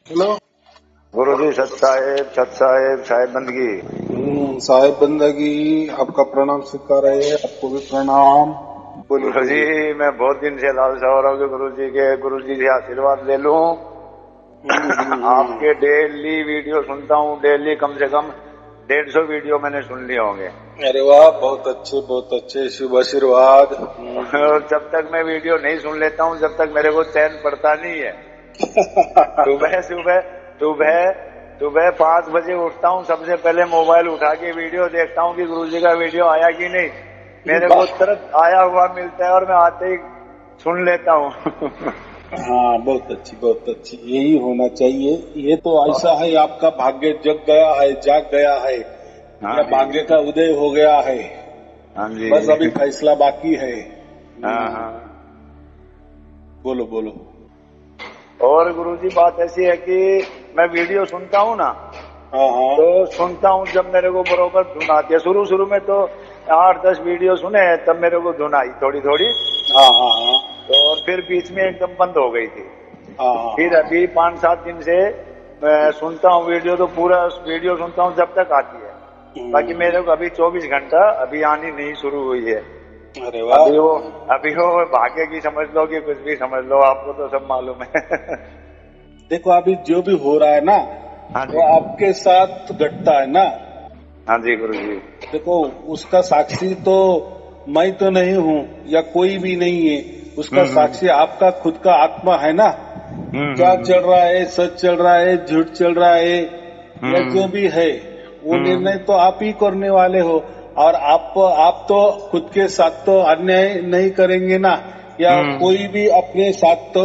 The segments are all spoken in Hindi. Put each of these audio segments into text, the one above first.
हेलो। गुरु जी सत साहेब साहेब बंदगी। साहेब बंदगी आपका प्रणाम स्वीकार है। आपको भी प्रणाम। बोलिए गुरु जी बोलिए। मैं बहुत दिन से लालसा हो रहा हूँ कि गुरु जी से आशीर्वाद ले लूं। आपके डेली वीडियो सुनता हूँ, डेली कम से कम 150 वीडियो मैंने सुन लिए होंगे। अरे वाह, बहुत अच्छे शुभ आशीर्वाद। और जब तक मैं वीडियो नहीं सुन लेता हूँ जब तक मेरे को चैन पड़ता नहीं है। सुबह सुबह सुबह सुबह 5 बजे उठता हूँ, सबसे पहले मोबाइल उठा के वीडियो देखता हूँ कि गुरु जी का वीडियो आया कि नहीं। मेरे को वाह। तुरंत आया हुआ मिलता है और मैं आते ही सुन लेता हूँ। हाँ, बहुत अच्छी यही होना चाहिए। ये तो ऐसा है, आपका भाग्य जग गया है, जाग गया है, हाँ या जी, भाग्य का उदय हो गया है। हाँ जी। बस अभी फैसला बाकी है। हाँ हाँ। बोलो बोलो। और गुरु जी बात ऐसी है कि मैं वीडियो सुनता हूँ ना, हाँ हाँ तो सुनता हूँ जब मेरे को बरोबर धुन आती है। शुरू में तो 8-10 वीडियो सुने तब मेरे को धुन आई थोड़ी थोड़ी, हाँ हाँ हाँ तो और फिर बीच में एकदम बंद हो गई थी। हाँ हाँ फिर हाँ। अभी 5-7 दिन से मैं सुनता हूँ वीडियो, तो पूरा वीडियो सुनता हूँ जब तक आती है। बाकी मेरे को अभी 24 घंटा अभी आनी नहीं शुरू हुई है। अरे वाह। अभी वो भाग्य की समझ लो कि कुछ भी समझ लो, आपको तो सब मालूम है। देखो, अभी जो भी हो रहा है ना, हाँ वो जी, आपके साथ घटता है ना। हाँ जी गुरु जी। देखो, उसका साक्षी तो मैं तो नहीं हूँ, या कोई भी नहीं है। उसका हम्म साक्षी आपका खुद का आत्मा है ना। क्या हम्म चल रहा है, सच चल रहा है, झूठ चल रहा है, या हम्म जो भी है, वो हम्म निर्णय तो आप ही करने वाले हो। और आप तो खुद के साथ तो अन्याय नहीं करेंगे ना, या हम्म कोई भी अपने साथ तो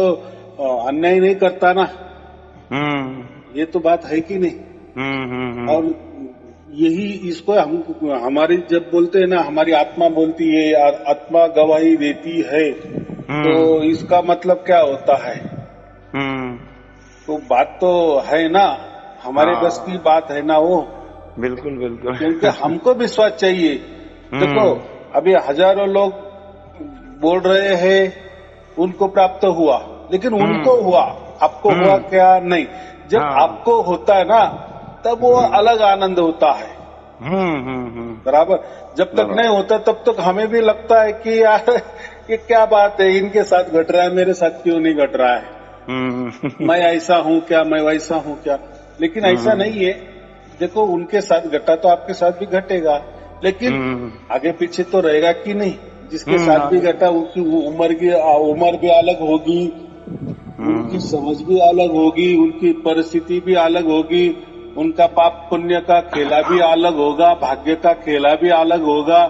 अन्याय नहीं करता ना। हम्म ये तो बात है कि नहीं। हम्म और यही इसको हम हमारी जब बोलते हैं ना, हमारी आत्मा बोलती है और आत्मा गवाही देती है, तो इसका मतलब क्या होता है। हम्म। तो बात तो है ना, हमारे बस की हाँ, बात है ना वो। बिल्कुल बिल्कुल। क्योंकि हमको विश्वास चाहिए। देखो, हम्म अभी हजारों लोग बोल रहे हैं उनको प्राप्त हुआ, लेकिन उनको हम्म हुआ, आपको हुआ हम्म। क्या नहीं। जब हाँ। आपको होता है ना, तब वो अलग आनंद होता है। बराबर। जब तक नहीं बराबर। होता तब तक हमें भी लगता है कि यार ये क्या बात है, इनके साथ घट रहा है, मेरे साथ क्यों नहीं घट रहा है। मैं ऐसा हूं क्या, मैं वैसा हूं क्या। लेकिन ऐसा हम्म नहीं है। देखो, उनके साथ घटा तो आपके साथ भी घटेगा, लेकिन हम्म आगे पीछे तो रहेगा कि नहीं। जिसके साथ भी आगे। घटा उसकी उम्र भी अलग होगी, उनकी हम्म समझ भी अलग होगी, उनकी परिस्थिति भी अलग होगी, उनका पाप पुण्य का खेला भी अलग होगा, भाग्य का खेला भी अलग होगा।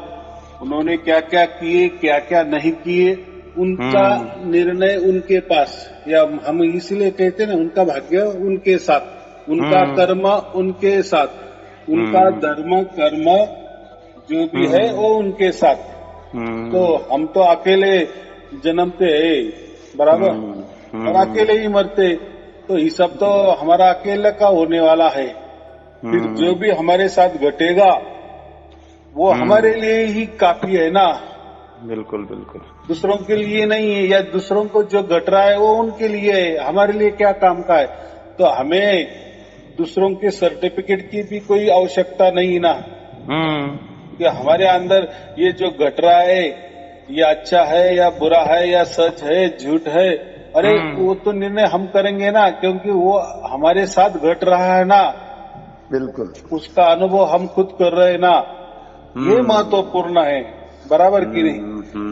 उन्होंने क्या क्या किए, क्या क्या नहीं किए, उनका हम्म निर्णय उनके पास। या हम इसलिए कहते हैं ना, उनका भाग्य उनके साथ, उनका हम्म कर्म उनके साथ, उनका हम्म धर्म कर्म जो भी है हम्म वो उनके साथ। तो हम्म हम तो अकेले जन्मते हैं, बराबर, और अकेले ही मरते। तो ये सब तो हमारा अकेले का होने वाला है। फिर जो भी हमारे साथ घटेगा वो हमारे लिए ही काफी है ना, बिल्कुल बिल्कुल। दूसरों के लिए नहीं है। या दूसरों को जो घट रहा है वो उनके लिए है, हमारे लिए क्या काम का है। तो हमें दूसरों के सर्टिफिकेट की भी कोई आवश्यकता नहीं ना, कि हमारे अंदर ये जो घट रहा है ये अच्छा है या बुरा है, या सच है झूठ है। अरे वो तो निर्णय हम करेंगे ना, क्योंकि वो हमारे साथ घट रहा है ना, बिल्कुल। उसका अनुभव हम खुद कर रहे हैं ना। ये महत्वपूर्ण है, बराबर की नहीं।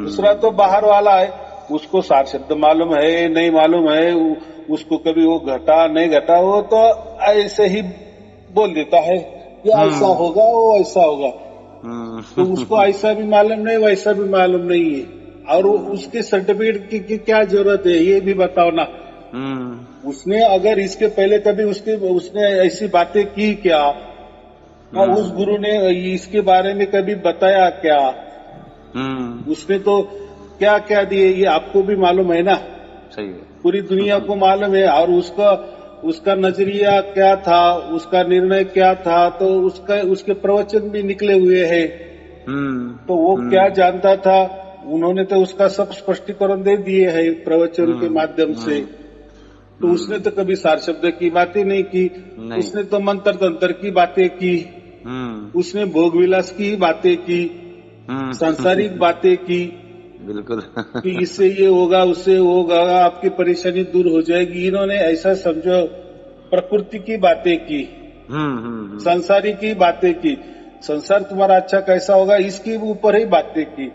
दूसरा तो बाहर वाला है, उसको सार शब्द मालूम है नहीं मालूम है, उसको कभी वो घटा नहीं घटा, वो तो ऐसे ही बोल देता है कि ऐसा होगा, वो ऐसा होगा। तो उसको ऐसा भी मालूम नहीं, वैसा भी मालूम नहीं है। और उसके सर्टिफिकेट की क्या जरूरत है, ये भी बताओ ना। उसने अगर इसके पहले कभी उसने ऐसी बातें की क्या, उस गुरु ने इसके बारे में कभी बताया क्या। उसने तो क्या क्या दिए ये आपको भी मालूम है ना, सही है। पूरी दुनिया को मालूम है। और उसका उसका नजरिया क्या था, उसका निर्णय क्या था, तो उसके प्रवचन भी निकले हुए हैं। तो वो क्या जानता था, उन्होंने तो उसका सब स्पष्टीकरण दे दिए है प्रवचन के माध्यम से। तो उसने तो कभी सार शब्द की बातें नहीं की, उसने तो मंत्र तंत्र की बातें की, उसने भोग विलास की बातें की, सांसारिक बातें की, बिल्कुल कि इससे ये होगा उससे होगा, आपकी परेशानी दूर हो जाएगी। इन्होंने ऐसा समझो प्रकृति की बातें की, संसारी की बातें की, संसार तुम्हारा अच्छा कैसा होगा इसके ऊपर ही बातें की,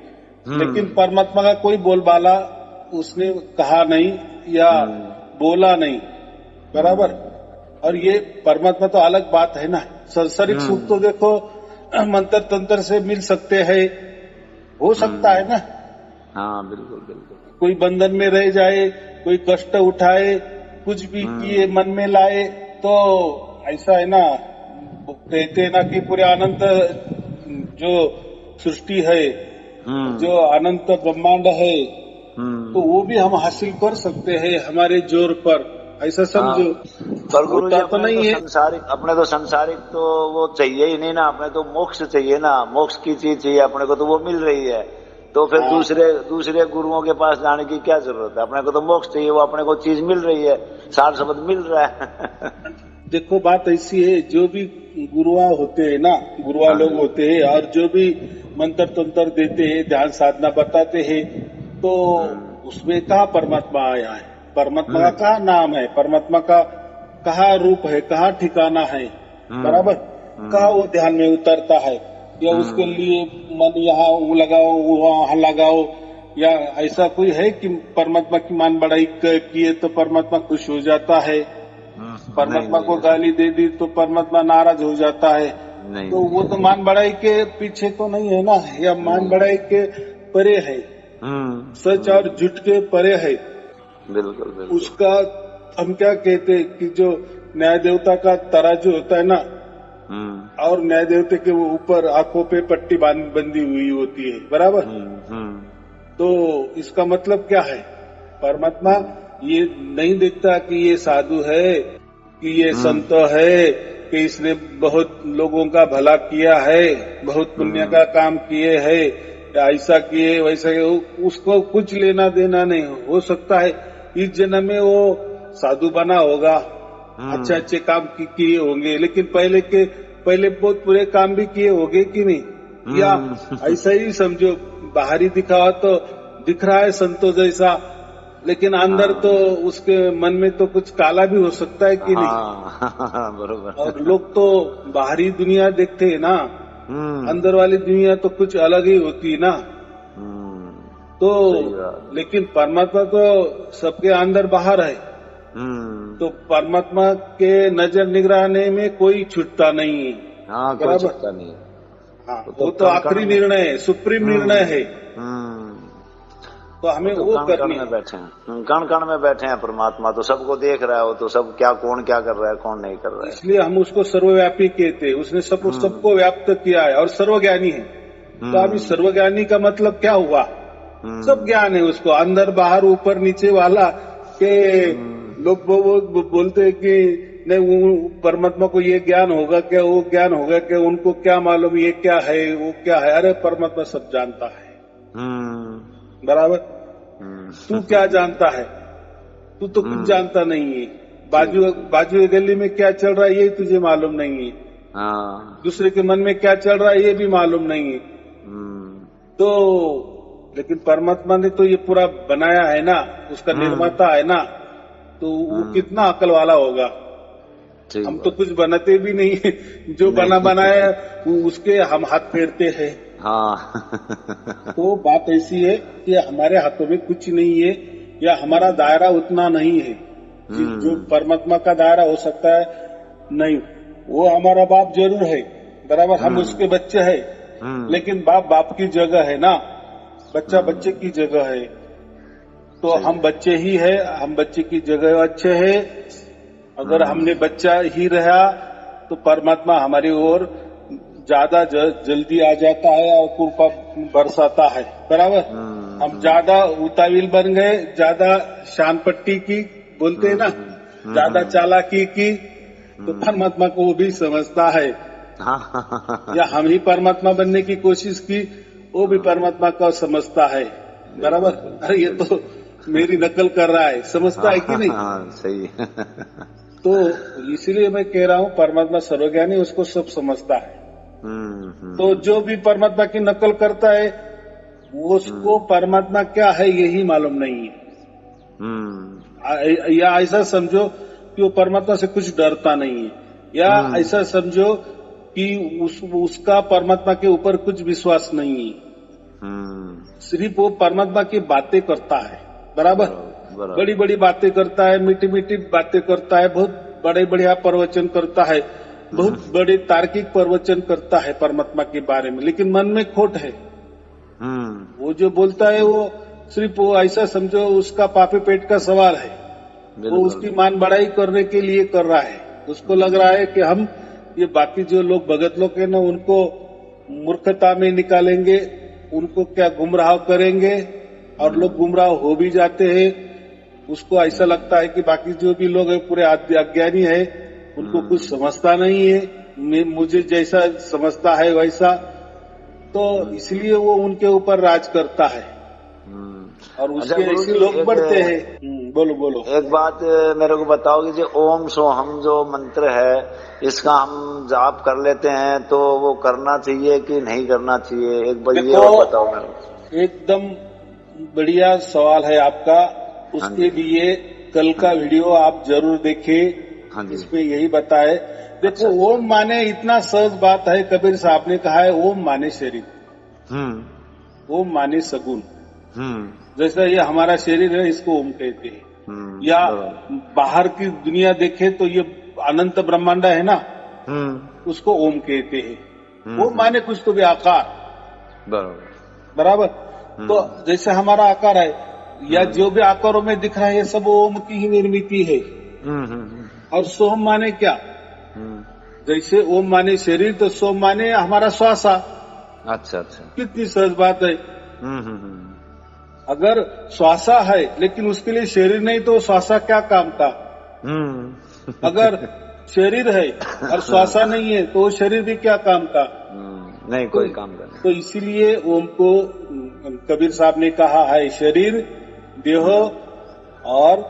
लेकिन परमात्मा का कोई बोलबाला उसने कहा नहीं या बोला नहीं, बराबर। और ये परमात्मा तो अलग बात है ना। संसारिक सुख तो देखो मंत्र तंत्र से मिल सकते हैं, हो सकता है ना। हाँ बिल्कुल बिल्कुल। कोई बंधन में रह जाए, कोई कष्ट उठाए, कुछ भी किए मन में लाए, तो ऐसा है ना, कहते हैं ना कि पूरे अनंत जो सृष्टि है, जो अनंत ब्रह्मांड है, तो वो भी हम हासिल कर सकते हैं हमारे जोर पर, ऐसा समझो। पर गुरु जी तो नहीं है संसारिक, अपने तो संसारिक तो वो चाहिए ही नहीं ना, अपने तो मोक्ष चाहिए ना, मोक्ष की चीज चाहिए अपने को, तो वो मिल रही है, तो फिर दूसरे गुरुओं के पास जाने की क्या जरूरत है। अपने को तो मोक्ष चाहिए, वो अपने को चीज मिल रही है, सार शब्द मिल रहा है देखो बात ऐसी है, जो भी गुरुआ होते हैं ना, गुरुआ लोग होते हैं, और जो भी मंत्र तंत्र देते हैं, ध्यान साधना बताते हैं, तो उसमें कहाँ परमात्मा आया है, परमात्मा का कहाँ नाम है, परमात्मा का कहाँ रूप है, कहाँ ठिकाना है, बराबर। कहाँ वो ध्यान में उतरता है, या उसके लिए मन यहाँ लगाओ वहाँ लगाओ, या ऐसा कोई है कि परमात्मा की मान बढ़ाई किए तो परमात्मा खुश हो जाता है, परमात्मा को गाली दे दी तो परमात्मा नाराज हो जाता है। तो वो तो मान बढ़ाई के पीछे तो नहीं है ना, या मान बढ़ाई के परे है, सच और झूठ के परे है। बिल्कुल। उसका हम क्या कहते हैं कि जो न्याय देवता का तराजू होता है ना, और न्याय देवता के ऊपर आंखों पे पट्टी बंधी हुई होती है, बराबर। तो इसका मतलब क्या है, परमात्मा ये नहीं देखता कि ये साधु है, कि ये संत है, कि इसने बहुत लोगों का भला किया है, बहुत पुण्य का काम किए है, या ऐसा किए वैसा किए, उसको कुछ लेना देना नहीं। हो सकता है इस जन्म में वो साधु बना होगा, अच्छे अच्छे काम किए होंगे, लेकिन पहले बहुत बुरे काम भी किए होंगे कि नहीं, या ऐसा ही समझो, बाहरी दिखावा तो दिख रहा है संतों जैसा, लेकिन अंदर तो उसके मन में तो कुछ काला भी हो सकता है कि नहीं, बरोबर। और लोग तो बाहरी दुनिया देखते हैं ना, अंदर वाली दुनिया तो कुछ अलग ही होती है ना। तो लेकिन परमात्मा तो सबके अंदर बाहर है, तो परमात्मा के नजर निगरानी में कोई छूटता नहीं है, कोई छूटता नहीं है। हाँ, वो तो आखिरी निर्णय है, सुप्रीम निर्णय है। तो हमें वो करनी है। कण कण में बैठे हैं परमात्मा, तो सबको देख रहा है, वो तो सब कौन क्या कर रहा है, कौन नहीं कर रहा है। इसलिए हम उसको सर्वव्यापी कहते हैं, उसने सबको व्याप्त किया है, और सर्वज्ञानी है। तो अभी सर्वज्ञानी का मतलब क्या हुआ, सब ज्ञान है उसको, अंदर बाहर ऊपर नीचे वाला। के लोग बोलते हैं कि नहीं परमात्मा को ये ज्ञान होगा क्या, वो ज्ञान होगा क्या, उनको क्या मालूम ये क्या है वो क्या है। अरे परमात्मा सब जानता है, बराबर। तू क्या जानता है, तू तो कुछ जानता नहीं है। बाजू गली में क्या चल रहा है ये तुझे मालूम नहीं है, दूसरे के मन में क्या चल रहा है ये भी मालूम नहीं है। तो लेकिन परमात्मा ने तो ये पूरा बनाया है ना, उसका निर्माता है ना, तो वो कितना अकल वाला होगा। हम तो कुछ बनाते भी नहीं है, जो बनाया उसके हम हाथ फेरते हैं। तो बात ऐसी है कि हमारे हाथों में कुछ नहीं है, या हमारा दायरा उतना नहीं है जो परमात्मा का दायरा हो सकता है। नहीं, वो हमारा बाप जरूर है, बराबर, हम उसके बच्चे हैं, लेकिन बाप की जगह है ना, बच्चा बच्चे की जगह है। तो हम बच्चे ही है, हम बच्चे की जगह अच्छे है। अगर हमने बच्चा ही रहा तो परमात्मा हमारी ओर ज्यादा जल्दी आ जाता है और कृपा बरसाता है, बराबर। हम ज्यादा उताविल बन गए, ज्यादा शान पट्टी की बोलते हैं ना, ज्यादा चालाकी की, तो परमात्मा को वो भी समझता है। या हम ही परमात्मा बनने की कोशिश की, वो भी परमात्मा का समझता है, बराबर। अरे ये तो मेरी नकल कर रहा है, समझता है कि नहीं? हाँ सही। तो इसीलिए मैं कह रहा हूँ परमात्मा सर्वज्ञानी, उसको सब समझता है। तो जो भी परमात्मा की नकल करता है उसको परमात्मा क्या है यही मालूम नहीं है। या ऐसा समझो कि वो परमात्मा से कुछ डरता नहीं है, या ऐसा समझो कि उसका परमात्मा के ऊपर कुछ विश्वास नहीं है। सिर्फ वो परमात्मा की बातें करता है, बराबर। बड़ी बड़ी बातें करता है, मीठी मीठी बातें करता है, बहुत बड़े बढ़िया प्रवचन करता है, बहुत बड़े तार्किक प्रवचन करता है परमात्मा के बारे में, लेकिन मन में खोट है। वो जो बोलता है वो सिर्फ वो ऐसा समझो उसका पापे पेट का सवाल है। वो उसकी मान बढ़ाई करने के लिए कर रहा है। उसको लग रहा है कि हम ये बाकी जो लोग भगत लोग है ना उनको मूर्खता में निकालेंगे, उनको क्या गुमराह करेंगे, और लोग गुमराह हो भी जाते हैं। उसको ऐसा लगता है कि बाकी जो भी लोग है पूरे अज्ञानी है, उनको कुछ समझता नहीं है, मुझे जैसा समझता है वैसा। तो इसलिए वो उनके ऊपर राज करता है और उसके ऐसे लोग बढ़ते हैं। बोलो बोलो। एक बात मेरे को बताओ कि जो ओम सोहम जो मंत्र है इसका हम जाप कर लेते हैं तो वो करना चाहिए कि नहीं करना चाहिए? एक बार ये बताओ मेरे को। एकदम बढ़िया सवाल है आपका। उसके लिए कल का वीडियो आप जरूर देखें। इसमें यही बताए। देखो ओम माने इतना सहज बात है, कबीर साहब ने कहा है ओम माने शरीर, ओम माने सगुन। जैसा ये हमारा शरीर है इसको ओम कहते हैं। या बाहर की दुनिया देखे तो ये अनंत ब्रह्मांड है ना, उसको ओम कहते हैं। ओम माने कुछ तो भी आकार, बराबर। तो जैसे हमारा आकार है या जो भी आकारों में दिख रहा है ये सब ओम की ही निर्मिति है। और सोम माने क्या? जैसे ओम माने शरीर तो सोम माने हमारा श्वासा। अच्छा अच्छा, कितनी सहज बात है। अगर श्वासा है लेकिन उसके लिए शरीर नहीं तो श्वासा क्या काम का? अगर शरीर है और श्वासा नहीं है तो शरीर भी क्या काम का? नहीं, कोई काम का नहीं। तो इसीलिए ओम को कबीर साहब ने कहा है शरीर, देह और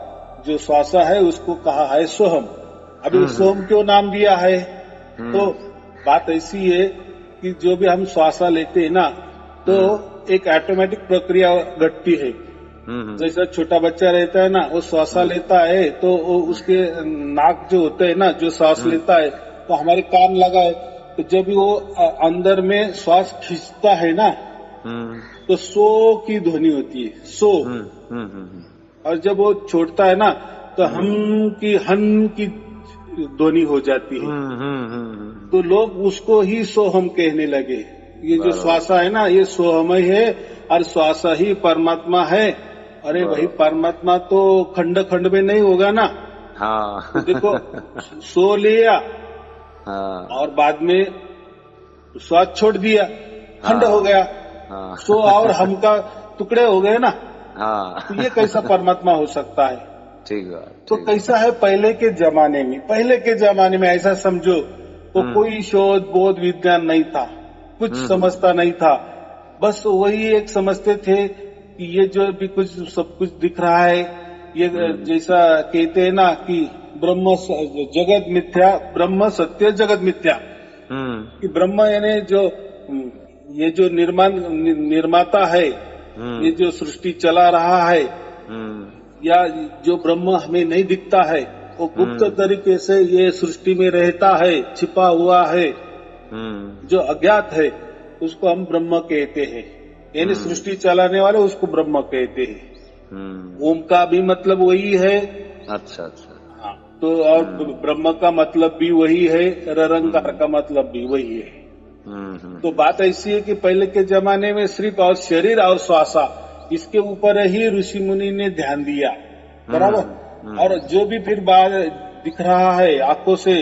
जो श्वासा है उसको कहा है सोहम। अभी सोहम क्यों नाम दिया है? तो बात ऐसी है कि जो भी हम श्वासा लेते हैं ना तो एक ऑटोमेटिक प्रक्रिया घटती है। जैसा छोटा बच्चा रहता है ना वो श्वासा लेता है तो उसके नाक जो होते है ना जो सांस लेता है तो हमारे कान लगा है, तो जब भी वो अंदर में श्वास खींचता है ना तो सो की ध्वनि होती है, सो। और जब वो छोड़ता है ना तो हन की ध्वनि हो जाती है। तो लोग उसको ही सोहम कहने लगे। ये जो श्वासा है ना ये सोहम ही है और श्वासा ही परमात्मा है। अरे भाई परमात्मा तो खंड खंड में नहीं होगा ना। हाँ। तो देखो सो लिया और बाद में श्वास छोड़ दिया, खंड हो गया। सो और हम का टुकड़े हो गए ना। तो ये कैसा परमात्मा हो सकता है? ठीक है। तो कैसा है पहले के जमाने में ऐसा समझो तो कोई शोध बोध विज्ञान नहीं था, कुछ समझता नहीं था। बस वही एक समझते थे कि ये जो भी कुछ सब कुछ दिख रहा है ये जैसा कहते हैं ना कि ब्रह्म जगत मिथ्या, ब्रह्म सत्य जगत मिथ्या। कि ब्रह्म यानी जो ये जो निर्माता है, ये जो सृष्टि चला रहा है, या जो ब्रह्म हमें नहीं दिखता है वो गुप्त तरीके से ये सृष्टि में रहता है, छिपा हुआ है, जो अज्ञात है उसको हम ब्रह्म कहते हैं। यानी सृष्टि चलाने वाले उसको ब्रह्म कहते हैं। ओम का भी मतलब वही है। अच्छा अच्छा। हाँ, तो और ब्रह्म का मतलब भी वही है, ररंकार का मतलब भी वही है। तो बात ऐसी है कि पहले के जमाने में सिर्फ और शरीर और श्वासा इसके ऊपर ही ऋषि मुनि ने ध्यान दिया, बराबर। और जो भी फिर बाहर दिख रहा है आंखों से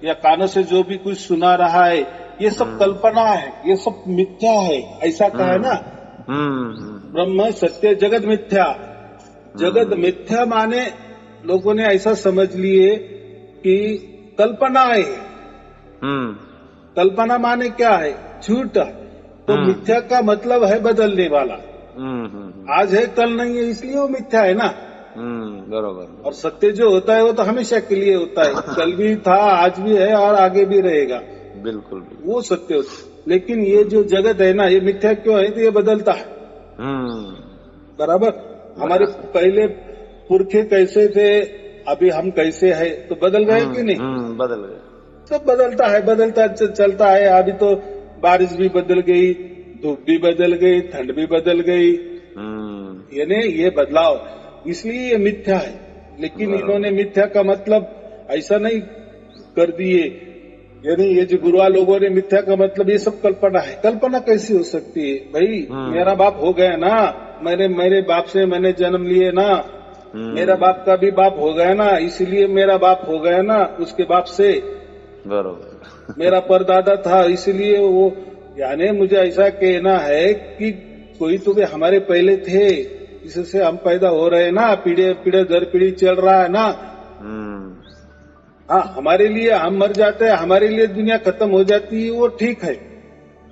या कानों से जो भी कुछ सुना रहा है ये सब कल्पना है, ये सब मिथ्या है, ऐसा कहा है ना। ब्रह्म सत्य जगत मिथ्या। जगत मिथ्या माने लोगों ने ऐसा समझ लिए कि कल्पना है। कल्पना माने क्या है? झूठ। तो मिथ्या का मतलब है बदलने वाला। आज है कल नहीं है, इसलिए वो मिथ्या है ना। बरोबर। और सत्य जो होता है वो तो हमेशा के लिए होता है, कल भी था, आज भी है और आगे भी रहेगा। बिल्कुल, वो सत्य होता है। लेकिन ये जो जगत है ना, ये मिथ्या क्यों है? तो ये बदलता है। बराबर। हमारे पहले पुरखे कैसे थे, अभी हम कैसे हैं, तो बदल गए कि नहीं? बदल गए। सब बदलता है, बदलता चलता है। अभी तो बारिश भी बदल गई, धूप भी बदल गई, ठंड भी बदल गई। यानी ये बदलाव, इसलिए ये मिथ्या है। लेकिन इन्होंने मिथ्या का मतलब ऐसा नहीं कर दिए, यानी ये जो गुरुआ लोगों ने मिथ्या का मतलब ये सब कल्पना है। कल्पना कैसी हो सकती है भाई? मेरा बाप हो गया ना, मेरे बाप से मैंने जन्म लिए ना, मेरा बाप का भी बाप हो गया ना, इसलिए मेरा बाप हो गया ना उसके बाप से। बरोबर। मेरा परदादा था इसलिए वो, यानी मुझे ऐसा कहना है कि कोई तो भी हमारे पहले थे, इससे हम पैदा हो रहे हैं ना, पीढ़ी दर पीढ़ी चल रहा है ना। हाँ, हमारे लिए हम मर जाते हैं, हमारे लिए दुनिया खत्म हो जाती है, वो ठीक है।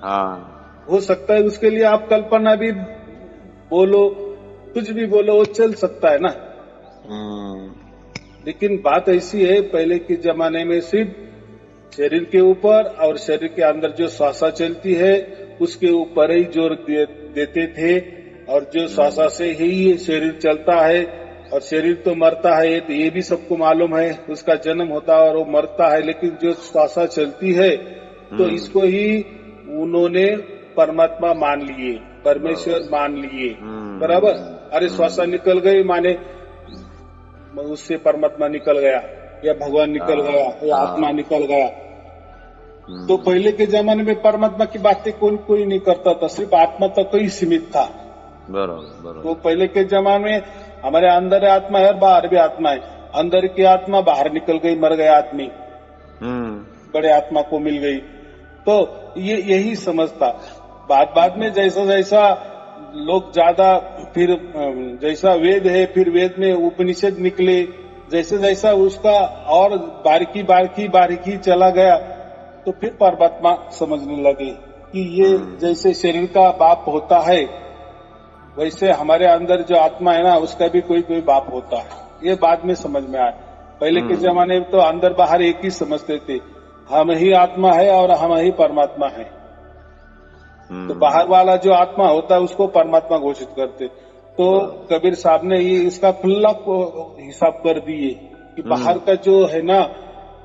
हाँ, हो सकता है उसके लिए आप कल्पना भी बोलो, कुछ भी बोलो, वो चल सकता है ना। लेकिन बात ऐसी है, पहले के जमाने में सिर्फ शरीर के ऊपर और शरीर के अंदर जो श्वासा चलती है उसके ऊपर ही जोर देते थे, और जो श्वासा से ही ये शरीर चलता है, और शरीर तो मरता है, तो ये भी सबको मालूम है, उसका जन्म होता है और वो मरता है। लेकिन जो श्वासा चलती है तो इसको ही उन्होंने परमात्मा मान लिए, परमेश्वर मान लिए। बराबर। अरे श्वासा निकल गई माने उससे परमात्मा निकल गया, या भगवान निकल गया, या आत्मा निकल गया। तो पहले के जमाने में परमात्मा की बातें कोई नहीं करता था, सिर्फ आत्मा तक ही सीमित था। बरोबर। तो पहले के जमाने में हमारे अंदर आत्मा है और बाहर भी आत्मा है। अंदर की आत्मा बाहर निकल गई, मर गया आदमी, बड़े आत्मा को मिल गई। तो ये यही समझता। बाद में जैसा जैसा लोग ज्यादा, फिर जैसा वेद है, फिर वेद में उपनिषद निकले, जैसे जैसा उसका और बारीकी चला गया, तो फिर परमात्मा समझने लगे कि ये जैसे शरीर का बाप होता है, वैसे हमारे अंदर जो आत्मा है ना, उसका भी कोई बाप होता है। ये बाद में समझ में आया। पहले के जमाने में तो अंदर बाहर एक ही समझते थे, हम ही आत्मा है और हम ही परमात्मा है। तो बाहर वाला जो आत्मा होता है उसको परमात्मा घोषित करते। तो कबीर साहब ने ये इसका खुला हिसाब कर दिए कि बाहर का जो है ना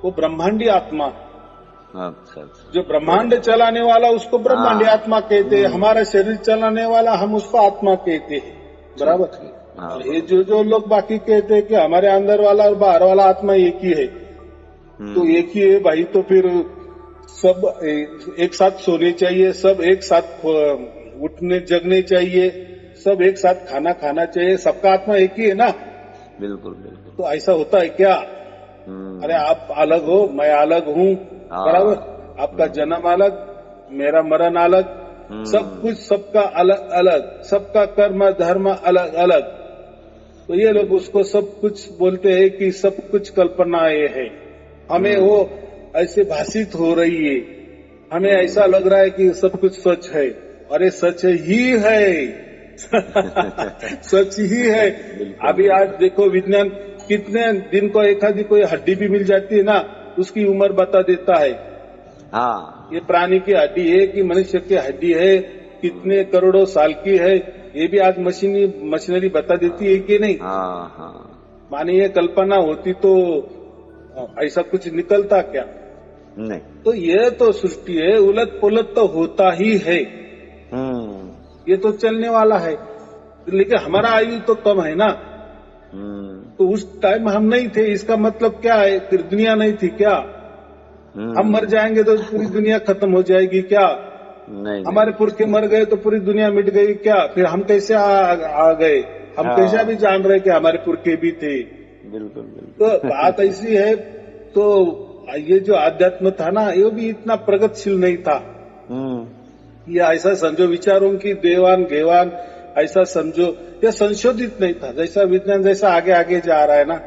वो ब्रह्मांडी आत्मा। अच्छा। जो ब्रह्मांड चलाने वाला उसको ब्रह्मांडी आत्मा कहते हैं, हमारा शरीर चलाने वाला हम उसको आत्मा कहते हैं। बराबर। और ये जो लोग बाकी कहते हैं कि हमारे अंदर वाला और बाहर वाला आत्मा एक ही है, तो एक ही है भाई, तो फिर सब एक साथ सोने चाहिए, सब एक साथ उठने जगने चाहिए, सब एक साथ खाना खाना चाहिए, सबका आत्मा एक ही है ना। बिल्कुल। तो ऐसा होता है क्या? अरे आप अलग हो, मैं अलग हूँ। बराबर। आपका जन्म अलग, मेरा मरण अलग, सब कुछ सबका अलग अलग, सबका कर्म धर्म अलग अलग। तो ये लोग उसको सब कुछ बोलते हैं कि सब कुछ कल्पनाएं है, हमें वो ऐसे भाषित हो रही है, हमें ऐसा लग रहा है कि सब कुछ सच है। अरे सच ही है सच ही है। अभी आज देखो विज्ञान कितने दिन को एक आधी कोई हड्डी भी मिल जाती है ना, उसकी उम्र बता देता है। हाँ, ये प्राणी की हड्डी है कि मनुष्य की हड्डी है, कितने करोड़ों साल की है, ये भी आज मशीनरी बता देती है कि नहीं। माने ये कल्पना होती तो ऐसा कुछ निकलता क्या? नहीं। तो ये तो सृष्टि है, उलट पुलट तो होता ही है, ये तो चलने वाला है। लेकिन हमारा आयु तो कम है ना, तो उस टाइम हम नहीं थे, इसका मतलब क्या है? फिर दुनिया नहीं थी क्या? हम मर जाएंगे तो पूरी दुनिया खत्म हो जाएगी क्या? नहीं। हमारे पुरखे मर गए तो पूरी दुनिया मिट गई क्या? फिर हम कैसे आ गए? हम कैसे भी जान रहे कि हमारे पुरखे भी थे? बिल्कुल। तो बात ऐसी है। तो ये जो आध्यात्म था ना, ये भी इतना प्रगतिशील नहीं था। ये ऐसा समझो विचारों की देवान घेवान, ऐसा समझो ये संशोधित नहीं था। जैसा विज्ञान जैसा आगे आगे जा रहा है ना,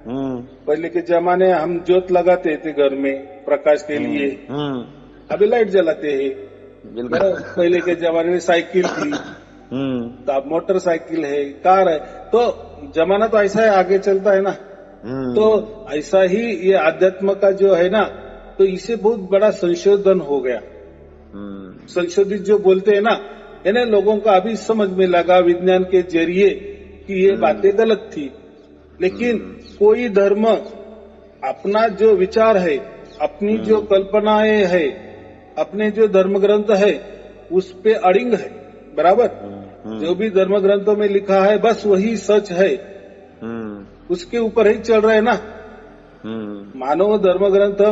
पहले के जमाने हम ज्योत लगाते थे घर में प्रकाश के लिए, अभी लाइट जलाते हैं। पहले के जमाने में साइकिल थी, तो अब मोटरसाइकिल है, कार है, तो जमाना तो ऐसा है, आगे चलता है ना। तो ऐसा ही ये आध्यात्म का जो है ना, तो इसे बहुत बड़ा संशोधन हो गया। संशोधित जो बोलते हैं ना, यानी लोगों का अभी समझ में लगा विज्ञान के जरिए कि ये बातें गलत थी। लेकिन कोई धर्म अपना जो विचार है, अपनी जो कल्पनाएं है, अपने जो धर्म ग्रंथ है, उस पे अड़िंग है, बराबर। जो भी धर्म ग्रंथों में लिखा है बस वही सच है, उसके ऊपर ही चल रहे हैं ना। मानो धर्म ग्रंथ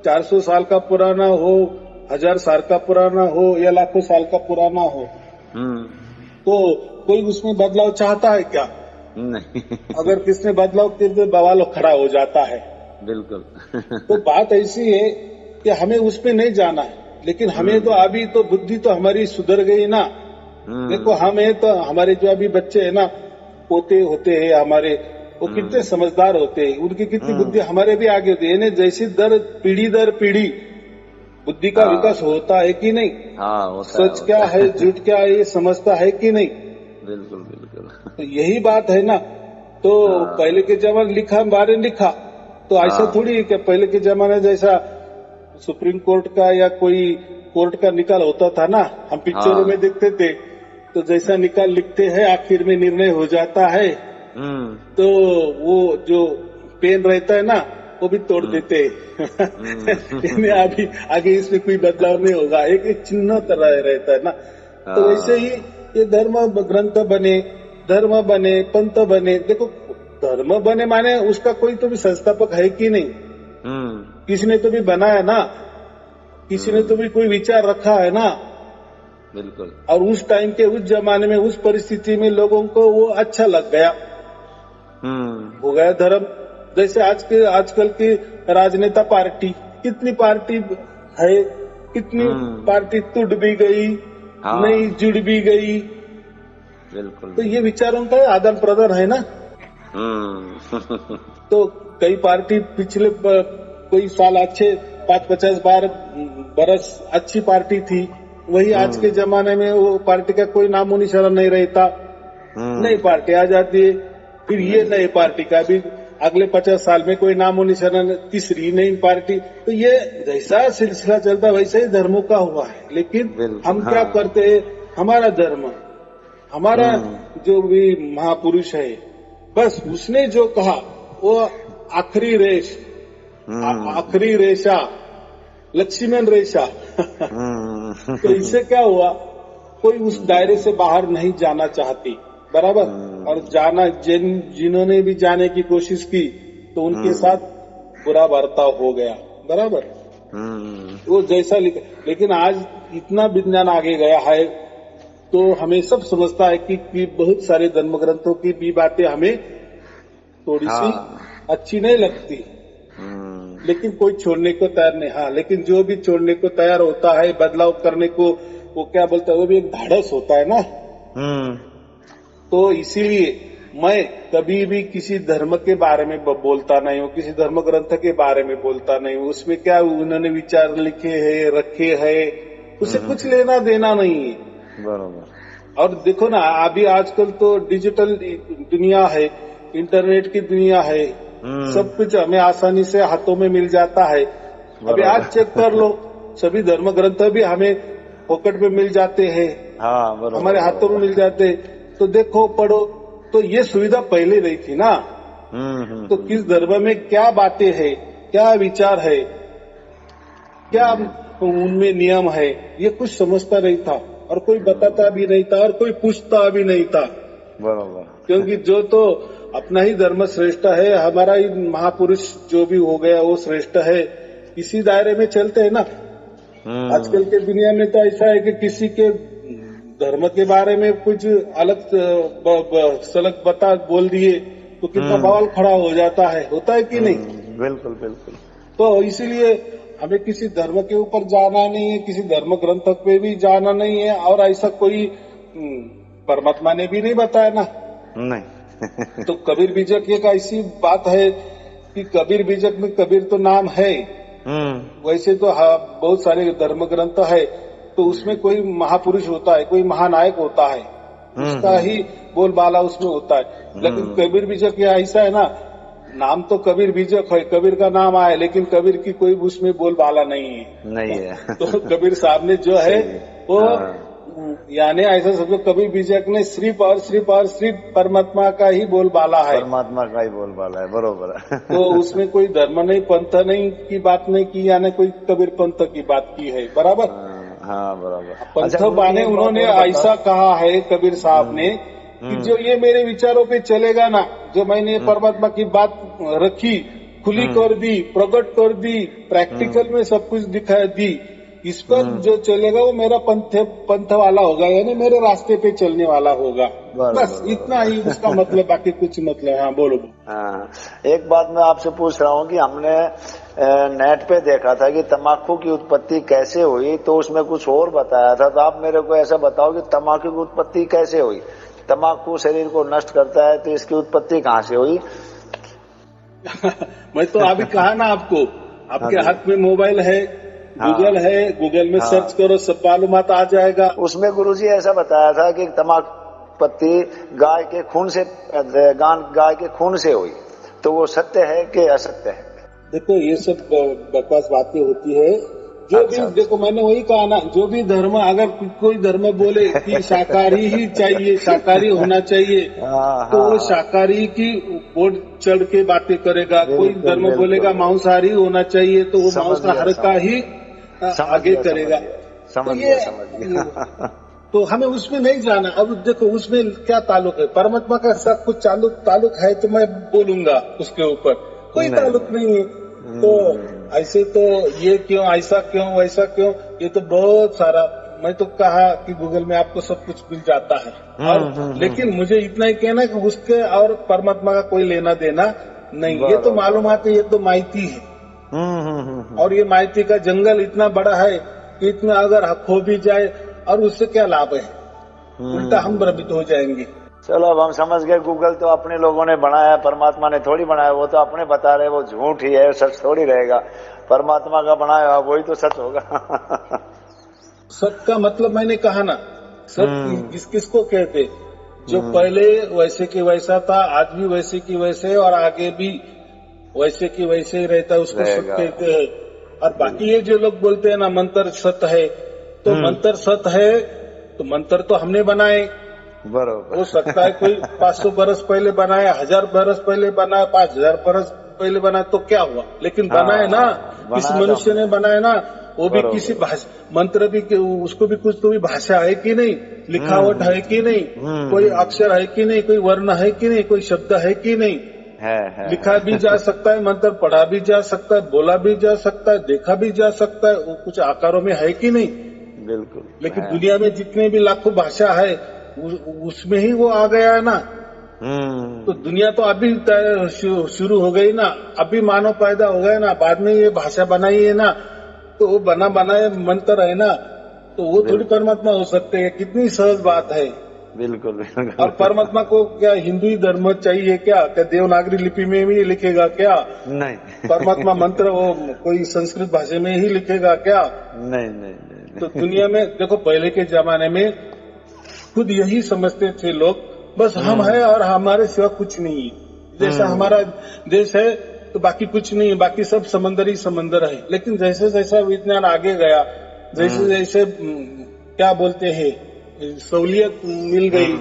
400 साल का पुराना हो, 1000 साल का पुराना हो या लाखों साल का पुराना हो, तो कोई उसमें बदलाव चाहता है क्या? नहीं। अगर किसने बदलाव किया तो बवाल खड़ा हो जाता है। बिल्कुल। तो बात ऐसी है कि हमें उसमें नहीं जाना है, लेकिन हमें तो अभी तो बुद्धि तो हमारी सुधर गई ना। देखो हमें तो, हमारे जो अभी बच्चे है ना, पोते होते हैं हमारे, वो कितने समझदार होते हैं, उनकी कितनी बुद्धि हमारे भी आगे होती है। जैसी दर पीढ़ी बुद्धि का विकास होता है कि नहीं? हाँ, होता सच है, क्या है, झूठ क्या है, ये समझता है कि नहीं? बिल्कुल बिल्कुल। तो यही बात है ना। तो पहले के जमाने लिखा बारे लिखा, तो ऐसा थोड़ी है कि पहले के जमाने जैसा सुप्रीम कोर्ट का या कोई कोर्ट का निकाल होता था ना, हम पिक्चरों में देखते थे, तो जैसा निकाल लिखते हैं आखिर में निर्णय हो जाता है। तो वो जो पेन रहता है ना, वो भी तोड़ देते हैं। अभी आगे इसमें कोई बदलाव नहीं होगा, एक चिन्ह तरह रहता है ना। तो वैसे ही ये धर्म ग्रंथ बने, धर्म बने, पंथ बने। देखो धर्म बने माने उसका कोई तो भी संस्थापक है कि नहीं? किसी ने तो भी बनाया ना, किसी ने तो भी कोई विचार रखा है ना। बिल्कुल। और उस टाइम के, उस जमाने में, उस परिस्थिति में लोगों को वो अच्छा लग गया, हो गया धर्म। जैसे आजकल की राजनेता पार्टी, कितनी पार्टी है, कितनी पार्टी टूट भी गई, नहीं जुड़ भी गई। बिल्कुल। तो ये विचारों का आदान प्रदान है ना। तो कई पार्टी पिछले कोई साल अच्छे 5-50 बरस अच्छी पार्टी थी, वही आज के जमाने में वो पार्टी का कोई नामो निशान नहीं रहता। नई पार्टी आ जाती है, फिर ये नई पार्टी का भी अगले 50 साल में कोई नामो निशान, तीसरी नई पार्टी। तो ये जैसा सिलसिला चलता वैसे ही धर्मों का हुआ है। लेकिन हम क्या करते हैं, हमारा धर्म, हमारा जो भी महापुरुष है, बस उसने जो कहा वो आखिरी रेश, आखिरी रेशा, लक्ष्मण रेशा। तो इससे क्या हुआ, कोई उस दायरे से बाहर नहीं जाना चाहती, बराबर। और जाना जिन्होंने भी जाने की कोशिश की तो उनके साथ बुरा बर्ताव हो गया, बराबर। वो जैसा लिखा। लेकिन आज इतना विज्ञान आगे गया है तो हमें सब समझता है कि बहुत सारे धर्म ग्रंथों की भी बातें हमें थोड़ी सी अच्छी नहीं लगती, लेकिन कोई छोड़ने को तैयार नहीं। हाँ, लेकिन जो भी छोड़ने को तैयार होता है, बदलाव करने को, वो क्या बोलता है, वो भी एक धाड़स होता है ना। तो इसीलिए मैं कभी भी किसी धर्म के बारे में बोलता नहीं हूँ, किसी धर्म ग्रंथ के बारे में बोलता नहीं हूँ। उसमें क्या उन्होंने विचार लिखे हैं, रखे हैं, उसे कुछ लेना देना नहीं है, बराबर। और देखो ना, अभी आजकल तो डिजिटल दुनिया है, इंटरनेट की दुनिया है, सब कुछ हमें आसानी से हाथों में मिल जाता है। अभी आज चेक कर लो, सभी धर्म ग्रंथ भी हमें पॉकेट में मिल जाते हैं, हमारे हाथों में मिल जाते हैं। तो देखो, पढ़ो। तो ये सुविधा पहले नहीं थी ना। तो किस धर्म में क्या बातें है, क्या विचार है, क्या उनमें नियम है, ये कुछ समझता नहीं था, और कोई बताता भी नहीं था, और कोई पूछता भी नहीं था, बराबर। क्योंकि जो तो अपना ही धर्म श्रेष्ठ है, हमारा ही महापुरुष जो भी हो गया वो श्रेष्ठ है, इसी दायरे में चलते हैं ना। आजकल के दुनिया में तो ऐसा है कि किसी के धर्म के बारे में कुछ अलग सलग बता बोल दिए तो कितना बवाल खड़ा हो जाता है, होता है कि नहीं? बिल्कुल बिल्कुल। तो इसीलिए हमें किसी धर्म के ऊपर जाना नहीं है, किसी धर्म ग्रंथ पे भी जाना नहीं है, और ऐसा कोई परमात्मा ने भी नहीं बताया ना। नहीं। तो कबीर बीजक एक ऐसी बात है कि कबीर बीजक में कबीर तो नाम है, वैसे तो बहुत सारे धर्म ग्रंथ है, तो उसमें कोई महापुरुष होता है, कोई महानायक होता है, उसका ही बोलबाला उसमें होता है। लेकिन कबीर बीजक ये ऐसा है ना, नाम तो कबीर बीजक है, कबीर का नाम आया, लेकिन कबीर की कोई उसमें बोलबाला नहीं है। तो कबीर साहब ने जो है वो यानी ऐसा समझो, कबीर बीजक ने सिर्फ और सिर्फ परमात्मा का ही बोलबाला है, परमात्मा का ही बोलबाला है, बरोबर है। तो उसमें कोई धर्म नहीं, पंथ नहीं की बात नहीं की, यानी कोई कबीर पंथ की बात की है, बराबर। हाँ बराबर। पंथ बाने उन्होंने ऐसा कहा है कबीर साहब ने कि जो ये मेरे विचारों पे चलेगा ना, जो मैंने परमात्मा की बात रखी, खुली कर दी, प्रकट कर दी, प्रैक्टिकल में सब कुछ दिखा दी, इस पर जो चलेगा वो मेरा पंथ वाला होगा, यानी मेरे रास्ते पे चलने वाला होगा। बस इतना ही उसका मतलब, बाकी कुछ मतलब। हाँ बोलो। हाँ, एक बात मैं आपसे पूछ रहा हूँ कि हमने नेट पे देखा था कि तम्बाकू की उत्पत्ति कैसे हुई, तो उसमें कुछ और बताया था, तो आप मेरे को ऐसा बताओ कि तम्बाकू की उत्पत्ति कैसे हुई। तम्बाकू शरीर को नष्ट करता है, तो इसकी उत्पत्ति कहाँ से हुई? मैं तो अभी कहा ना आपको, आपके हाथ में मोबाइल है, गूगल है, गूगल में सर्च करो, सब मालूमात आ जाएगा। उसमें गुरुजी ऐसा बताया था कि तम्बाकू उत्पत्ति गाय के खून से हुई, तो वो सत्य है कि असत्य है? देखो ये सब बकवास बातें होती है। जो भी देखो, मैंने वही कहा ना, जो भी धर्म, अगर कोई धर्म बोले कि शाकाहारी ही चाहिए, शाकाहारी होना चाहिए, तो वो शाकाहारी की बोर्ड चढ़ के बातें करेगा। कोई धर्म बोलेगा मांसाहारी होना चाहिए, तो वो मांसाहार का ही आगे करेगा। तो हमें उसमें नहीं जाना। अब देखो उसमें क्या ताल्लुक है, परमात्मा का सब कुछ ताल्लुक है, तो मैं बोलूंगा उसके ऊपर, कोई ताल्लुक नहीं है। तो ऐसे तो ये क्यों, ऐसा क्यों, वैसा क्यों, ये तो बहुत सारा। मैं तो कहा कि गूगल में आपको सब कुछ मिल जाता है, और लेकिन मुझे इतना ही कहना कि उसके और परमात्मा का कोई लेना देना नहीं। ये तो मालूम है कि ये तो माइती है, और ये माइती का जंगल इतना बड़ा है कि इतना अगर खो भी जाए और उससे क्या लाभ है, उल्टा हम भ्रमित हो जाएंगे। चलो अब हम समझ गए, गूगल तो अपने लोगों ने बनाया, परमात्मा ने थोड़ी बनाया। वो तो अपने बता रहे, वो झूठ ही है, सच थोड़ी रहेगा। परमात्मा का बनाया वही तो सच होगा। सच का मतलब मैंने कहा ना, सच किसको कहते, जो पहले वैसे की वैसा था, आज भी वैसे की वैसे, और आगे भी वैसे की वैसे ही रहता है, उसको सच कहते हैं। और बाकी ये जो लोग बोलते हैं ना मंत्र सत है, तो मंत्र सत है, तो मंत्र तो हमने बनाए, बरोबर। हो सकता है कोई 500 बरस पहले बनाया, 1000 बरस पहले बनाया, 5000 बरस पहले बनाया, तो क्या हुआ, लेकिन बनाए ना, किस मनुष्य ने बनाया ना, वो भी किसी भाषा, मंत्र भी, उसको भी कुछ तो भी भाषा है कि नहीं, लिखावट है कि नहीं, कोई अक्षर है कि नहीं, कोई वर्ण है कि नहीं, कोई शब्द है कि नहीं, है। लिखा भी जा सकता है, मंत्र पढ़ा भी जा सकता है, बोला भी जा सकता है, देखा भी जा सकता है, वो कुछ आकारों में है कि नहीं। बिल्कुल। लेकिन दुनिया में जितने भी लाखों भाषा है, उसमें ही वो आ गया है ना। तो दुनिया तो अभी शुरू हो गई ना, अभी मानव पैदा हो गया ना, बाद में ये भाषा बनाई है ना, तो वो बनाए मंत्र है ना, तो वो थोड़ी परमात्मा हो सकते हैं। कितनी सहज बात है। बिल्कुल। और परमात्मा को क्या हिंदू धर्म चाहिए क्या देवनागरी लिपि में भी लिखेगा क्या? नहीं। परमात्मा मंत्र वो कोई संस्कृत भाषा में ही लिखेगा क्या? नहीं। तो दुनिया में देखो, पहले के जमाने में खुद यही समझते थे लोग, बस हम है और हमारे सिवा कुछ नहीं है। जैसा हमारा देश है तो बाकी कुछ नहीं है, बाकी सब समंदर ही समंदर है। लेकिन जैसे जैसा विज्ञान आगे गया, जैसे जैसे क्या बोलते हैं, सहूलियत मिल गई,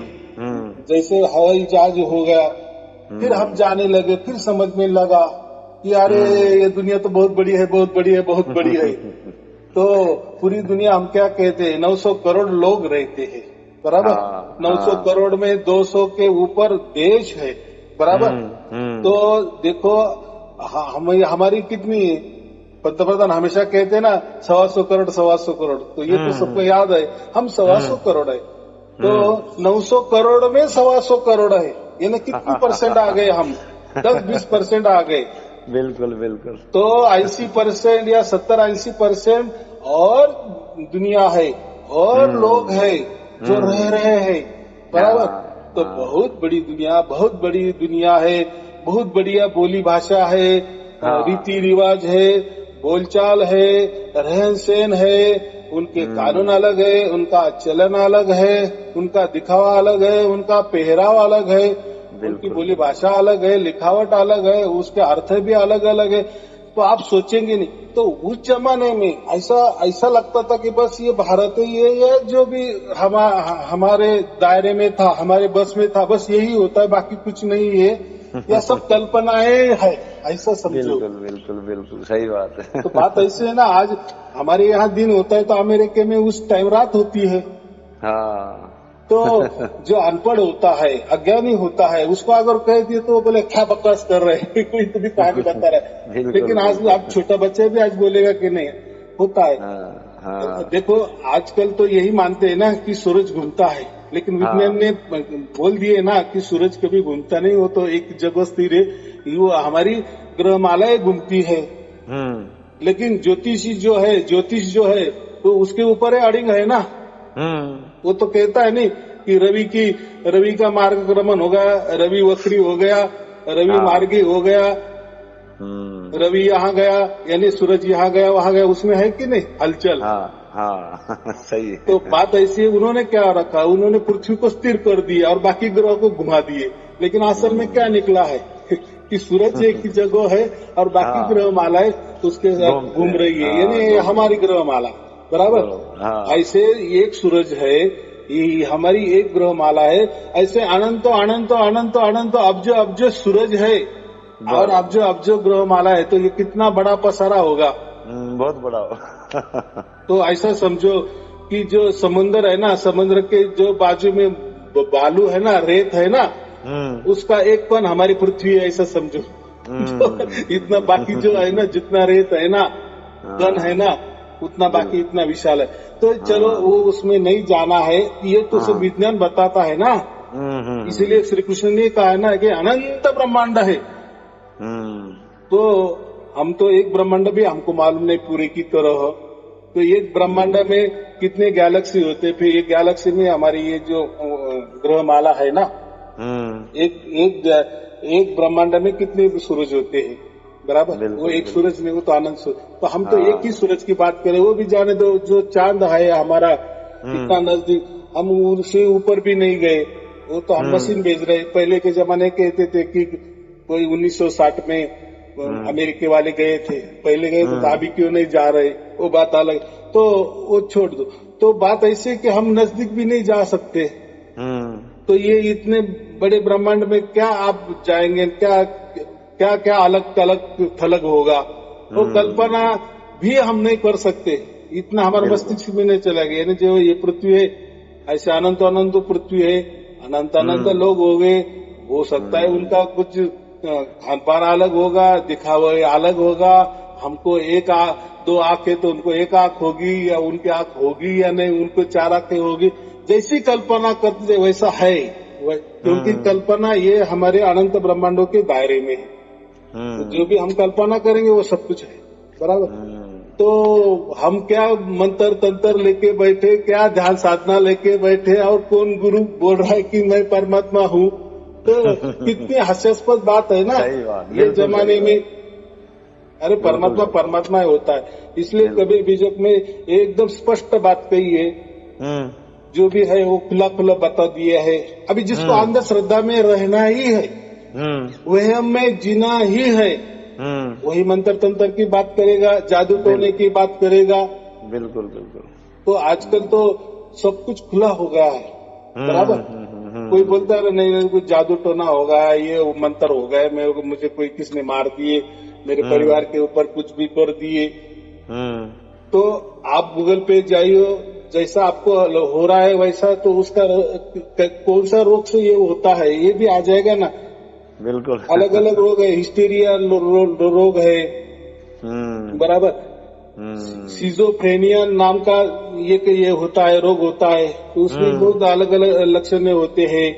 जैसे हवाई जहाज हो गया, फिर हम जाने लगे, फिर समझ में लगा कि अरे ये दुनिया तो बहुत बड़ी है, बहुत बड़ी है, बहुत बड़ी है। तो पूरी दुनिया हम क्या कहते हैं, 900 करोड़ लोग रहते हैं, बराबर। 900 करोड़ में 200 के ऊपर देश है, बराबर। तो देखो हमारी कितनी है, पंतप्रधान हमेशा कहते हैं ना 125 करोड़ 125 करोड़, तो ये तो सबको याद है, हम 125 करोड़ है। तो 900 करोड़ में 125 करोड़ है, यानी कितनी परसेंट आ गए हम, 10-20% आ गए। बिल्कुल। तो 80% या 70-80% और दुनिया है, और लोग है जो रह रहे हैं, बराबर। तो बहुत बड़ी दुनिया, बहुत बड़ी दुनिया है, बहुत बढ़िया बोली भाषा है, रीति रिवाज है, बोलचाल है, रहन सहन है, उनके कानून अलग है, उनका चलन अलग है, उनका दिखावा अलग है, उनका पहराव अलग है, उनकी बोली भाषा अलग है, लिखावट अलग है, उसके अर्थ भी अलग अलग है। तो आप सोचेंगे नहीं। तो उस जमाने में ऐसा लगता था कि बस ये भारत ही है, ये जो भी हमारे दायरे में था, हमारे बस में था, बस यही होता है, बाकी कुछ नहीं है, या सब कल्पनाएं है, ऐसा समझो। बिल्कुल सही बात है। तो बात ऐसे है ना, आज हमारे यहाँ दिन होता है तो अमेरिका में उस टाइम रात होती है। हाँ। तो जो अनपढ़ होता है, अज्ञानी होता है, उसको अगर कह दिए तो बोले क्या बकवास कर रहे हैं, कोई तो भी कहानी बता रहा है। लेकिन आज आप छोटा बच्चा भी आज बोलेगा कि नहीं होता है। हाँ। देखो आजकल तो यही मानते हैं ना कि सूरज घूमता है, लेकिन विज्ञान ने बोल दिए ना कि सूरज कभी घूमता नहीं, वो तो एक जगह स्थिर है, वो हमारी ग्रहमालाएं घूमती है। लेकिन ज्योतिष जो है तो उसके ऊपर है, अड़िंग है ना। वो तो कहता है नहीं कि रवि का मार्गक्रमण हो गया, रवि वक्री हो गया, रवि मार्गी हो गया, रवि यहाँ गया, यानी सूरज यहाँ गया वहाँ गया, उसमें है कि नहीं हलचल। हाँ सही है। तो बात ऐसी है, उन्होंने क्या रखा, उन्होंने पृथ्वी को स्थिर कर दिया और बाकी ग्रह को घुमा दिए। लेकिन असल में क्या निकला है कि सूरज एक ही जगह है और बाकी ग्रहमालाएं उसके साथ घूम रही है, यानी हमारी ग्रहमाला बराबर। ऐसे एक सूरज है, ये हमारी एक ग्रहमाला है, ऐसे अनंत अनंत अनंत अनंत अब्ज सूरज है और अब्ज ग्रहमाला है। तो ये कितना बड़ा पसारा होगा, बहुत बड़ा होगा। तो ऐसा समझो कि जो समुन्द्र है ना, समुद्र के जो बाजू में बालू है ना, रेत है ना, उसका एक कण हमारी पृथ्वी है, ऐसा समझो। इतना बाकी जो है ना, जितना रेत है ना, कण है ना, उतना बाकी इतना विशाल है। तो चलो वो उसमें नहीं जाना है, ये तो सब विज्ञान बताता है ना। इसीलिए श्री कृष्ण ने कहा है ना कि अनंत ब्रह्मांड है। तो हम तो एक ब्रह्मांड भी हमको मालूम नहीं पूरे की तरह। तो एक ब्रह्मांड में कितने गैलेक्सी होते, फिर एक गैलेक्सी में हमारी ये जो ग्रहमाला है ना, एक ब्रह्मांड में कितने सूरज होते हैं बराबर। वो एक सूरज में, वो तो आनंद सूरज। तो हम तो एक ही सूरज की बात करें, वो भी जाने दो, जो चांद है हमारा इतना नजदीक, हम उससे ऊपर भी नहीं गए, वो तो हम मशीन भेज रहे। पहले के जमाने कहते थे कि कोई 1960 में अमेरिका वाले गए थे, पहले गए थे, तो अभी क्यों नहीं जा रहे, वो बात अलग। तो वो छोड़ दो। तो बात ऐसे कि हम नजदीक भी नहीं जा सकते। तो ये इतने बड़े ब्रह्मांड में क्या आप जाएंगे, क्या क्या अलग अलग थलग होगा, तो कल्पना भी हम नहीं कर सकते, इतना हमारे मस्तिष्क में नहीं चला गया। यानी जो ये पृथ्वी है, ऐसे अनंत अनंत पृथ्वी है, अनंत अनंत लोग हो गए, हो सकता है उनका कुछ खान पान अलग होगा, दिखावा अलग होगा। हमको दो आंखें तो उनको एक आंख होगी, या उनकी आंख होगी या नहीं, उनको 4 आंखें होगी। जैसी कल्पना करते वैसा है, क्योंकि कल्पना ये हमारे अनंत ब्रह्मांडों के दायरे में है। तो जो भी हम कल्पना करेंगे वो सब कुछ है बराबर। तो हम क्या मंत्र तंत्र लेके बैठे, क्या ध्यान साधना लेके बैठे, और कौन गुरु बोल रहा है कि मैं परमात्मा हूँ। तो कितनी हास्यास्पद बात है ना ये जमाने में। अरे परमात्मा होता है। इसलिए कबीर बीजक में एकदम स्पष्ट बात कही है, जो भी है वो खुला खुला बता दिया है। अभी जिसको अंधश्रद्धा में रहना ही है, वह में जीना ही है, वही मंत्र तंत्र की बात करेगा, जादू टोने की बात करेगा। बिल्कुल। तो आजकल तो सब कुछ खुला हो गया है बराबर। कोई बोलता है नहीं कुछ जादू टोना होगा, ये मंत्र हो गए, मुझे कोई किसने मार दिए, मेरे परिवार के ऊपर कुछ भी कर दिए। तो आप गूगल पे जाइए, जैसा आपको हो रहा है वैसा, तो उसका कौन सा रोग से ये होता है ये भी आ जाएगा ना। बिल्कुल अलग अलग रोग है, हिस्टीरिया रोग है बराबर। सिजोफ्रेनिया नाम का ये होता है, रोग होता है, तो उसमें बहुत अलग अलग लक्षण होते हैं।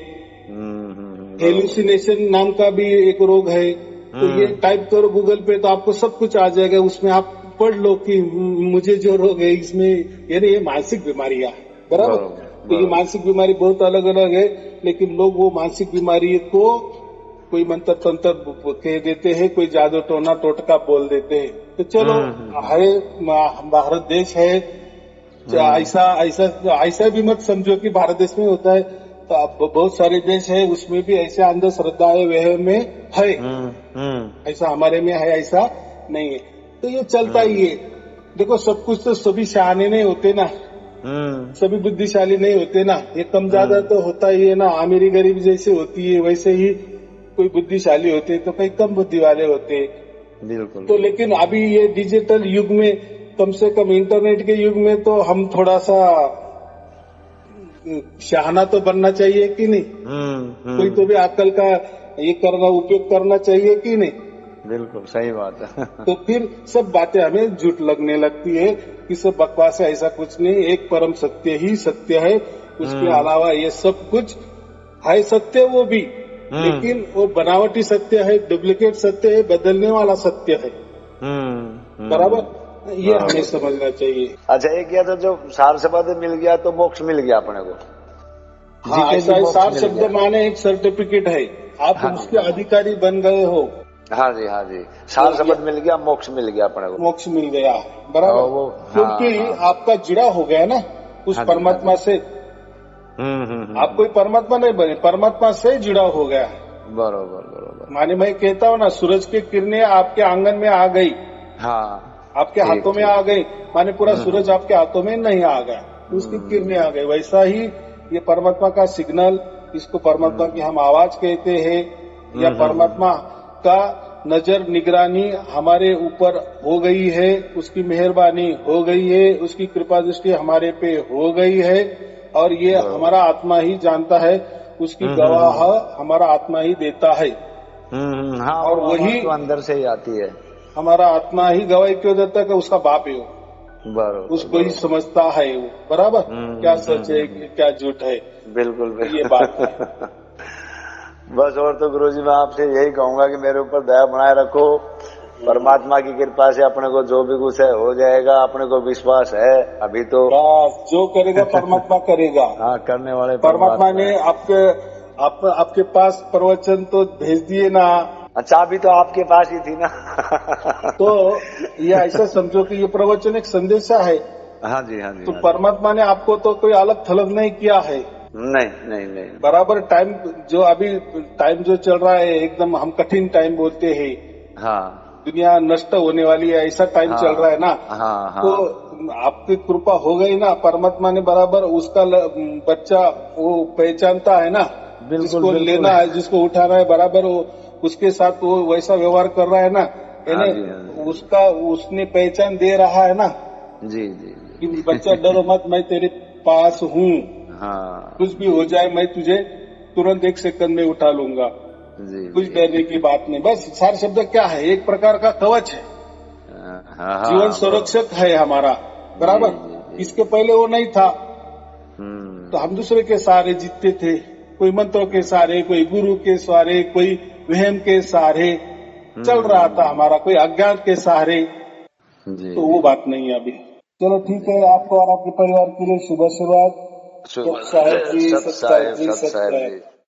हेलुसिनेशन नाम का भी एक रोग है। तो ये टाइप करो गूगल पे तो आपको सब कुछ आ जाएगा, उसमें आप पढ़ लो कि मुझे जो रोग है इसमें, यानी ये मानसिक बीमारियां बराबर। तो ये मानसिक बीमारी बहुत अलग अलग है, लेकिन लोग वो मानसिक बीमारी को कोई मंत्र तंत्र कह देते हैं, कोई जादू टोना टोटका बोल देते हैं। तो चलो है भारत देश है, ऐसा ऐसा ऐसा भी मत समझो कि भारत देश में होता है। तो अब बहुत सारे देश है उसमें भी ऐसे अंधश्रद्धाएं वह में है, ऐसा हमारे में है ऐसा नहीं है। तो ये चलता ही है। देखो सब कुछ तो सभी शहाने नहीं होते ना, सभी बुद्धिशाली नहीं होते ना, ये कम ज्यादा तो होता ही है ना। अमीरी गरीब जैसे होती है वैसे ही कोई बुद्धिशाली होते तो कई कम बुद्धि वाले होते। बिल्कुल। तो लेकिन अभी ये डिजिटल युग में, कम से कम इंटरनेट के युग में तो हम थोड़ा सा शहाना तो बनना चाहिए कि नहीं? कोई तो भी अक्ल का ये करना, उपयोग करना चाहिए कि नहीं? बिल्कुल सही बात है। तो फिर सब बातें हमें झूठ लगने लगती है कि सब बकवास है, ऐसा कुछ नहीं। एक परम सत्य ही सत्य है, उसके अलावा ये सब कुछ है सत्य वो भी, लेकिन वो बनावटी सत्य है, डुप्लीकेट सत्य है, बदलने वाला सत्य है। बराबर, ये हमें समझना चाहिए। अच्छा, एक किया तो जो सार शब्द मिल गया तो मोक्ष मिल गया अपने को। हाँ, ऐसा है। सार शब्द माने एक सर्टिफिकेट है, आप उसके अधिकारी बन गए हो। हाँ जी, हाँ जी, सार शब्द मिल गया, मोक्ष मिल गया अपने को, मोक्ष मिल गया। बराबर, क्योंकि आपका जुड़ा हो गया ना उस परमात्मा से। आप कोई परमात्मा नहीं बने, परमात्मा से जुड़ा हो गया। बरोबर बरोबर। माने मैं कहता हूँ ना, सूरज की किरणें आपके आंगन में आ गई, हाँ, आपके हाथों में आ गई, माने पूरा सूरज आपके हाथों में नहीं आ गया, उसकी किरणें आ गई। वैसा ही ये परमात्मा का सिग्नल, इसको परमात्मा की हम आवाज कहते हैं, या परमात्मा का नजर निगरानी हमारे ऊपर हो गई है, उसकी मेहरबानी हो गई है, उसकी कृपा दृष्टि हमारे पे हो गई है, और ये हमारा आत्मा ही जानता है, उसकी गवाह हमारा आत्मा ही देता है। हाँ, और वही तो अंदर से ही आती है। हमारा आत्मा ही गवाही क्यों देता है कि उसका बाप है वो, बरोबर, उसको ही समझता है वो। बराबर, क्या सच है क्या झूठ है। बिल्कुल बिल्कुल, ये बात है। बस और तो गुरुजी मैं आपसे यही कहूंगा कि मेरे ऊपर दया बनाए रखो, परमात्मा की कृपा से अपने को जो भी कुछ है हो जाएगा, अपने को विश्वास है। अभी तो बस जो करेगा परमात्मा करेगा। हाँ, करने वाले परमात्मा ने आपके पास प्रवचन तो भेज दिए ना। अच्छा, अभी तो आपके पास ही थी ना। तो ये ऐसा समझो कि ये प्रवचन एक संदेशा है। हाँ जी, हाँ जी। तो परमात्मा ने आपको तो कोई अलग थलग नहीं किया है। नहीं नहीं नहीं, बराबर टाइम जो अभी टाइम जो चल रहा है, एकदम हम कठिन टाइम बोलते हैं। हाँ, दुनिया नष्ट होने वाली है, ऐसा टाइम चल रहा है ना। हाँ, तो आपकी कृपा हो गई ना, परमात्मा ने बराबर उसका बच्चा वो पहचानता है ना, जिसको लेना है, जिसको उठाना है, बराबर वो उसके साथ वो वैसा व्यवहार कर रहा है ना, यानी उसका उसने पहचान दे रहा है ना। जी जी, कि बच्चा डरो मत, मैं तेरे पास हूँ। हाँ, कुछ भी हो जाए मैं तुझे तुरंत 1 सेकंड में उठा लूंगा। जी, कुछ डरने की बात नहीं। बस सार शब्द क्या है, एक प्रकार का कवच है, जीवन संरक्षक है हमारा। बराबर, इसके पहले वो नहीं था, तो हम दूसरे के सहारे जीतते थे, कोई मंत्रों के सहारे, कोई गुरु के सहारे, कोई वहम के सहारे चल रहा था हमारा, कोई अज्ञान के सहारे। तो वो बात नहीं है अभी। चलो ठीक है, आपको और आपके परिवार के लिए शुभ आशीर्वाद। सत साहेब जी, सत साहेब जी, सत साहेब जी।